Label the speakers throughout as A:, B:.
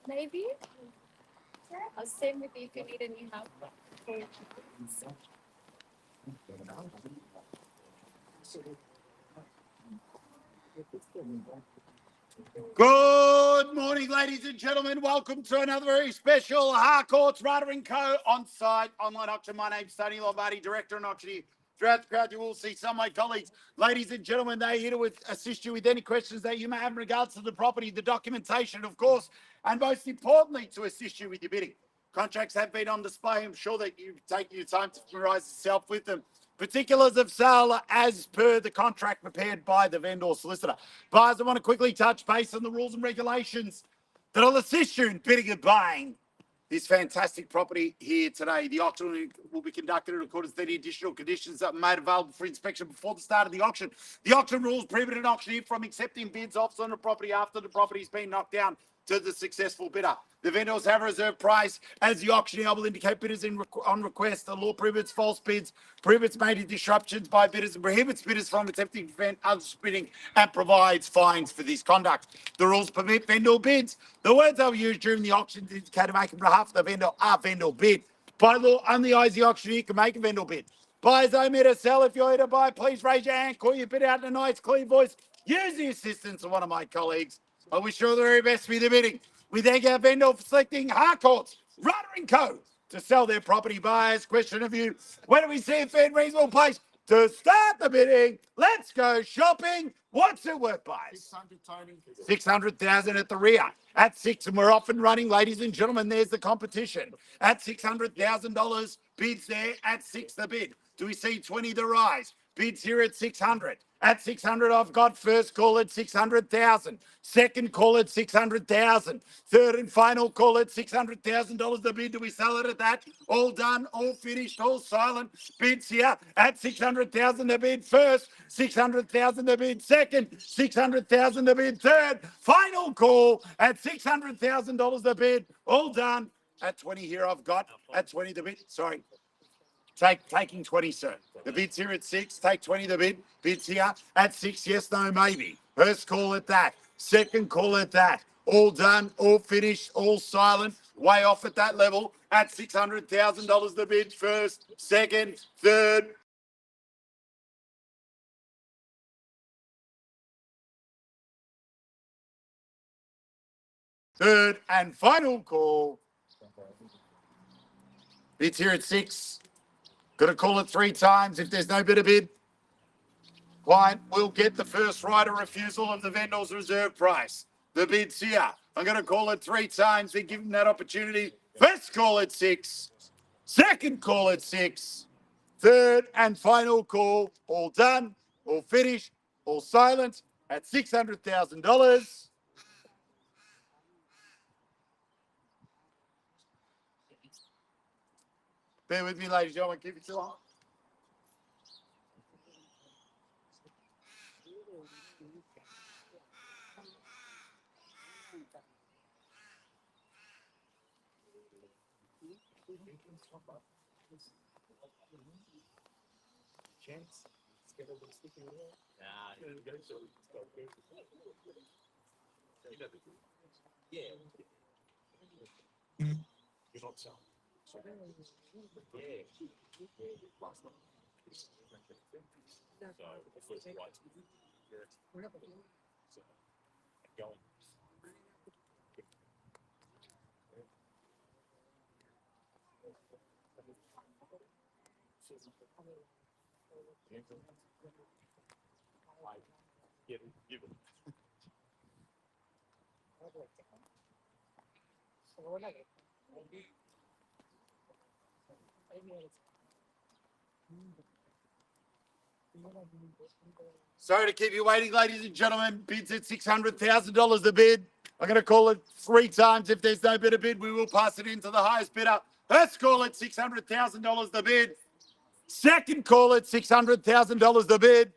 A: Maybe. I'll same with you if you need any help.
B: Good morning, ladies and gentlemen. Welcome to another very special Harcourts Rata & Co. on-site online auction. My name's Tony Lombardi, Director and Auctioneer. Throughout the crowd, you will see some of my colleagues. Ladies and gentlemen, they're here to assist you with any questions that you may have in regards to the property, the documentation, of course, and most importantly, to assist you with your bidding. Contracts have been on display. I'm sure that you've taken your time to familiarise yourself with them. Particulars of sale are as per the contract prepared by the vendor solicitor. Buyers, I want to quickly touch base on the rules and regulations that will assist you in bidding and buying this fantastic property here today. The auction will be conducted in accordance with any additional conditions that are made available for inspection before the start of the auction. The auction rules prohibit an auctioneer from accepting bids offers on a property after the property has been knocked down to the successful bidder. The vendors have a reserve price. As the auctioneer will indicate bidders on request. The law prohibits false bids, prohibits major disruptions by bidders, and prohibits bidders from attempting to prevent others bidding, and provides fines for this conduct. The rules permit vendor bids. The words that were used during the auction to indicate to make on behalf of the vendor are vendor bid. By law, only I, as the auctioneer, can make a vendor bid. Buyers owe me to sell. If you're here to buy, please raise your hand, call your bid out in a nice, clean voice. Use the assistance of one of my colleagues. I wish you all the very best with the bidding. We thank our vendor for selecting Harcourts Rata & Co. to sell their property. Buyers. Question of you: when do we see a fair and reasonable place to start the bidding? Let's go shopping. What's it worth, buyers?
C: 600, Tony.
B: 600,000 at the rear. At 6, and we're off and running, ladies and gentlemen. There's the competition. At $600,000, bids there at 6 the bid. Do we see 20 the rise? Bids here at 600. At 600, I've got first call at 600,000. Second call at 600,000. Third and final call at $600,000 the bid. Do we sell it at that? All done, all finished, all silent. Bids here at 600,000 the bid first. 600,000 the bid second. 600,000 the bid third. Final call at $600,000 the bid. All done. At 20 here, I've got at 20 the bid. Sorry. Taking 20, sir. The bid's here at 6. Take 20, the bid. Bid's here at 6. Yes, no, maybe. First call at that. Second call at that. All done, all finished, all silent. Way off at that level. At $600,000 the bid. First, second, third. Third and final call. Bid's here at 6. Got to call it 3 times. If there's no better bid, client will get the first right of refusal of the vendor's reserve price. The bid's here. I'm going to call it 3 times. They give him that opportunity. First call at 6. Second call at 6. Third and final call. All done, all finished, all silent at $600,000. Bear with me, ladies and gentlemen. Keep it too long. Sorry to keep you waiting, ladies and gentlemen. Bids at $600,000 the bid. I'm going to call it 3 times. If there's no better bid, we will pass it into the highest bidder. First call at $600,000 the bid. Second call at $600,000 the bid.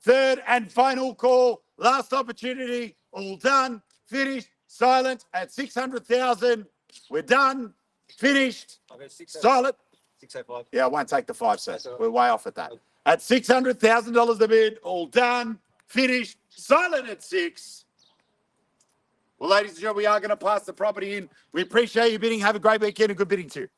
B: Third and final call. Last opportunity. All done, finished, silent at $600,000. We're done, finished, silent.
C: 605.
B: Yeah, I won't take the 5, sir. We're way off at that. At $600,000 the bid, all done, finished, silent at 6. Well, ladies and gentlemen, we are going to pass the property in. We appreciate you bidding. Have a great weekend and good bidding too.